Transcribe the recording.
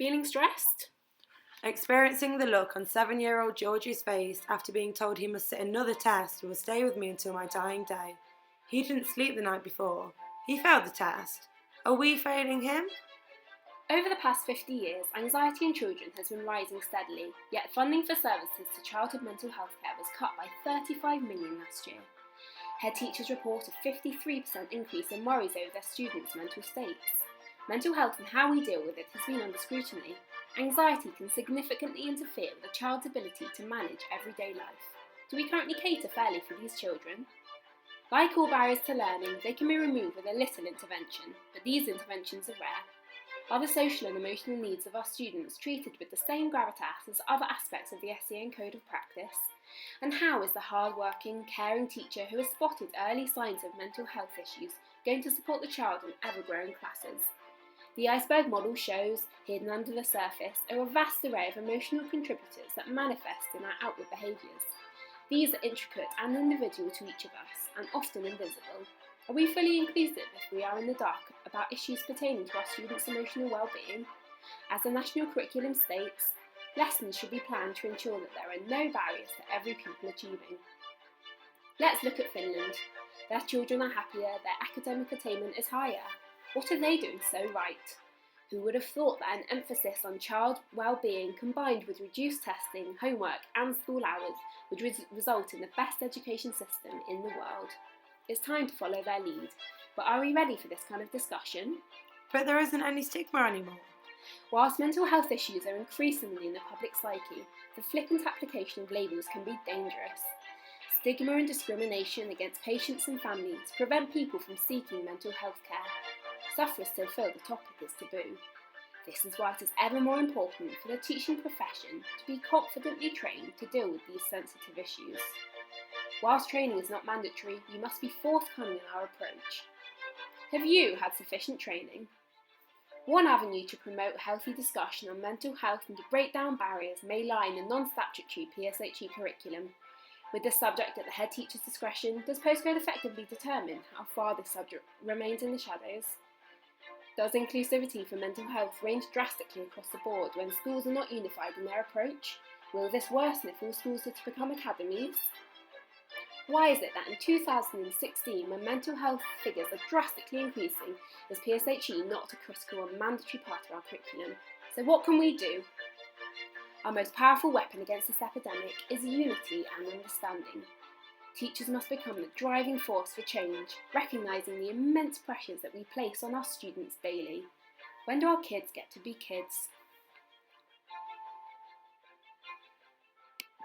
Feeling stressed? Experiencing the look on 7-year-old Georgie's face after being told he must sit another test and will stay with me until my dying day. He didn't sleep the night before. He failed the test. Are we failing him? Over the past 50 years, anxiety in children has been rising steadily, yet funding for services to childhood mental health care was cut by 35 million last year. Head teachers report a 53% increase in worries over their students' mental states. Mental health and how we deal with it has been under scrutiny. Anxiety can significantly interfere with a child's ability to manage everyday life. Do we currently cater fairly for these children? Like all barriers to learning, they can be removed with a little intervention, but these interventions are rare. Are the social and emotional needs of our students treated with the same gravitas as other aspects of the SEN Code of Practice? And how is the hard-working, caring teacher who has spotted early signs of mental health issues going to support the child in ever-growing classes? The iceberg model shows, hidden under the surface, are a vast array of emotional contributors that manifest in our outward behaviours. These are intricate and individual to each of us, and often invisible. Are we fully inclusive if we are in the dark about issues pertaining to our students' emotional well-being? As the national curriculum states, lessons should be planned to ensure that there are no barriers to every pupil achieving. Let's look at Finland. Their children are happier, their academic attainment is higher. What are they doing so right? Who would have thought that an emphasis on child well-being combined with reduced testing, homework and school hours would result in the best education system in the world? It's time to follow their lead. But are we ready for this kind of discussion? But there isn't any stigma anymore. Whilst mental health issues are increasingly in the public psyche, the flippant application of labels can be dangerous. Stigma and discrimination against patients and families prevent people from seeking mental health care. Sufferers still feel the topic is taboo. This is why it is ever more important for the teaching profession to be confidently trained to deal with these sensitive issues. Whilst training is not mandatory, you must be forthcoming in our approach. Have you had sufficient training? One avenue to promote healthy discussion on mental health and to break down barriers may lie in the non-statutory PSHE curriculum. With this subject at the head teacher's discretion, does postcode effectively determine how far this subject remains in the shadows? Does inclusivity for mental health range drastically across the board when schools are not unified in their approach? Will this worsen if all schools are to become academies? Why is it that in 2016, when mental health figures are drastically increasing, is PSHE not a critical and mandatory part of our curriculum? So what can we do? Our most powerful weapon against this epidemic is unity and understanding. Teachers must become the driving force for change, recognising the immense pressures that we place on our students daily. When do our kids get to be kids?